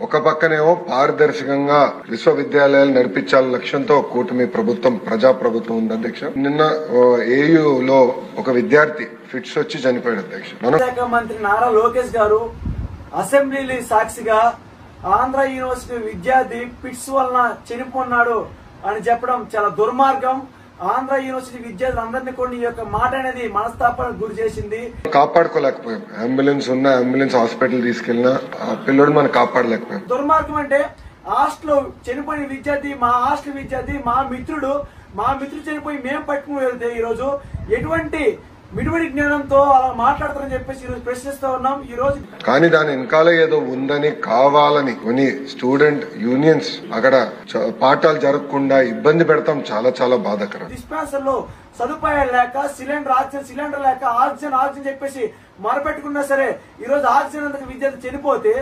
ఒక పక్కనేమో పారదర్శకంగా విశ్వవిద్యాలయాలు నడిపించాలని లక్ష్యంతో కూటమి ప్రభుత్వం ప్రజాప్రభుత్వం ఉంది అధ్యక్ష. నిన్న ఏయులో ఒక విద్యార్థి ఫిట్స్ వచ్చి చనిపోయాడు అధ్యక్ష. శాఖ మంత్రి నారా లోకేష్ గారు అసెంబ్లీ సాక్షిగా ఆంధ్ర యూనివర్సిటీ విద్యార్థి ఫిట్స్ వలన చనిపోన్నాడు అని చెప్పడం చాలా దుర్మార్గం. ఆంధ్ర యూనివర్సిటీ విద్యార్థులందరినీ కూడా ఈ యొక్క మాట అనేది మనస్తాపానికి గురి చేసింది. కాపాడుకోలేకపోయాం. అంబులెన్స్ ఉన్న అంబులెన్స్ హాస్పిటల్ తీసుకెళ్లినా ఆ పిల్లడు మనం కాపాడలేకపోయాం. దుర్మార్గం అంటే హాస్టల్ చనిపోయిన విద్యార్థి మా హాస్టల్ విద్యార్థి మా మిత్రుడు చనిపోయి మేము పట్టుకుని వెళ్తే ఈ రోజు ఎటువంటి మిడిమిడి జ్ఞానంతో అలా మాట్లాడతారని చెప్పేసి ఈ రోజు ప్రశ్నిస్తా ఉన్నాం. ఈ రోజు కానీ దాని వెనకాల ఏదో ఉందని కావాలని కొన్ని స్టూడెంట్ యూనియన్స్ అక్కడ పాఠాలు జరగకుండా ఇబ్బంది పెడతాం. చాలా చాలా బాధాకరం. డిస్పెన్సర్ లో సదుపాయాలు లేక సిలిండర్ లేక ఆక్సిజన్ చెప్పేసి మొరపెట్టుకున్నా సరే ఈ రోజు ఆక్సిజన్ అందుకు విద్యార్థి చనిపోతే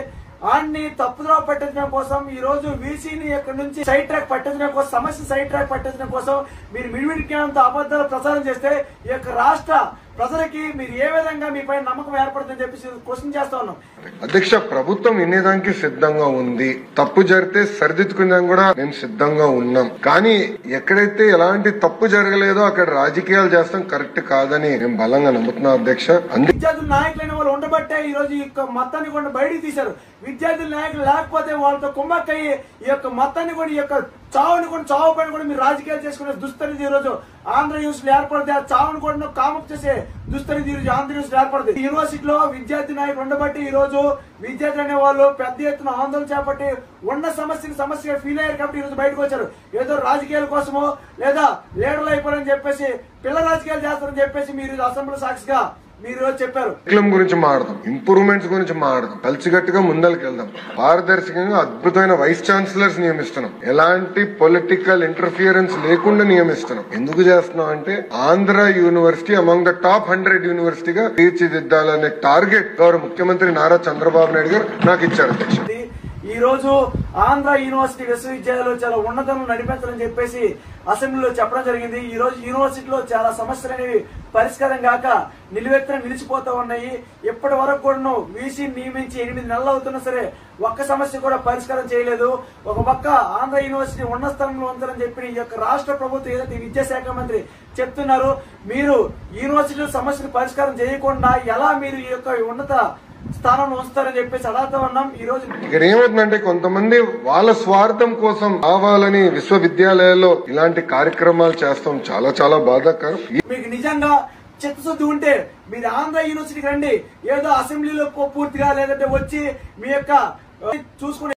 ఆన్ని తప్పుదోవ పట్టించడం కోసం ఈ రోజు వీసీని ఇక్కడ నుంచి సైడ్ ట్రాక్ పట్టించడం కోసం సమస్య సైడ్ ట్రాక్ పట్టించడం కోసం మీరు మిడిమిడి జ్ఞానంతో అబద్ధాలు ప్రచారం చేస్తే ఈ యొక్క రాష్ట్ర ప్రజలకి మీరు ఏ విధంగా మీ పైన నమ్మకం ఏర్పడుతుందని చెప్పేసి క్వశ్చన్ చేస్తా ఉన్నాం. అధ్యక్ష, ప్రభుత్వం వినేదానికి సిద్ధంగా ఉంది. తప్పు జరిగితే సరిదిద్దుకునేదానికి కూడా మేము సిద్ధంగా ఉన్నాం. కానీ ఎక్కడైతే ఎలాంటి తప్పు జరగలేదో అక్కడ రాజకీయాలు చేస్తాం కరెక్ట్ కాదని మేము బలంగా నమ్ముతున్నాం అధ్యక్ష. విద్యార్థుల నాయకులైన వాళ్ళు ఉండబట్టే ఈ రోజు ఈ యొక్క మొత్తాన్ని కూడా బయటికి తీశారు. విద్యార్థుల నాయకులు లేకపోతే వాళ్ళతో కుమ్మక్కయ్యి ఈ యొక్క మొత్తాన్ని కూడా ఈ యొక్క చావు పైన కూడా మీరు రాజకీయాలు చేసుకునే దుస్థితి ఈ రోజు ఆంధ్ర యూనివర్సిటీ ఏర్పడితే ఆ చావును కూడా కామప్ చేసే దుస్థితి ఈ రోజు ఆంధ్ర యూనివర్సిటీ ఏర్పడుతుంది. యూనివర్సిటీలో విద్యార్థి నాయకులు ఉండబట్టి ఈ రోజు విద్యార్థులు అనే వాళ్ళు పెద్ద ఎత్తున ఆందోళన చేపట్టి ఉన్న సమస్యగా ఫీల్ అయ్యారు కాబట్టి ఈ రోజు బయటకు వచ్చారు. ఏదో రాజకీయాల కోసమో లేదా లీడర్లు అయిపోయారని చెప్పేసి పిల్ల రాజకీయాలు చేస్తారని చెప్పేసి మీరు అసెంబ్లీ సాక్షిగా మీరు చెప్పారు. గురించి మాట్లాడదాం, ఇంప్రూవ్మెంట్స్ గురించి మాట్లాడదాం, కలిసిగట్టుగా ముందరికి వెళ్దాం. పారదర్శకంగా అద్భుతమైన వైస్ ఛాన్సలర్స్ నియమిస్తున్నాం. ఎలాంటి పొలిటికల్ ఇంటర్ఫియరెన్స్ లేకుండా నియమిస్తున్నాం. ఎందుకు చేస్తున్నాం అంటే Andhra university among the top 100 యూనివర్సిటీగా తీర్చిదిద్దాలనే టార్గెట్ గౌరవ ముఖ్యమంత్రి నారా చంద్రబాబు నాయుడు గారు నాకు ఇచ్చారు అధ్యక్ష. ఈ రోజు ఆంధ్ర యూనివర్సిటీ విశ్వవిద్యాలయంలో చాలా ఉన్నతంగా నడిపించాలని చెప్పేసి అసెంబ్లీలో చెప్పడం జరిగింది. ఈ రోజు యూనివర్సిటీలో చాలా సమస్యలు అనేవి పరిష్కారం కాక నిలువెత్తన నిలిచిపోతా ఉన్నాయి. ఇప్పటి వరకు కూడా వీసీ నియమించి 8 నెలలు అవుతున్నా సరే ఒక్క సమస్య కూడా పరిష్కారం చేయలేదు. ఒక పక్క ఆంధ్ర యూనివర్సిటీ ఉన్న స్థలంలో ఉంచాలని చెప్పి ఈ యొక్క రాష్ట్ర ప్రభుత్వం ఏదైతే విద్యాశాఖ మంత్రి చెప్తున్నారు, మీరు యూనివర్సిటీ సమస్యలు పరిష్కారం చేయకుండా ఎలా మీరు ఈ యొక్క ఉన్నత స్థానంలో ఉంచుతారని చెప్పేసి అడుగుతా ఉన్నాం. ఈ రోజు ఇక్కడ ఏమవుతుందంటే కొంతమంది వాళ్ళ స్వార్థం కోసం కావాలని విశ్వవిద్యాలయాల్లో ఇలాంటి కార్యక్రమాలు చేస్తాం. చాలా చాలా బాధాకరం. మీకు నిజంగా చిత్తశుద్ధి ఉంటే మీరు ఆంధ్ర యూనివర్సిటీకి రండి. ఏదో అసెంబ్లీలో పూర్తిగా లేదంటే వచ్చి మీ యొక్క చూసుకునే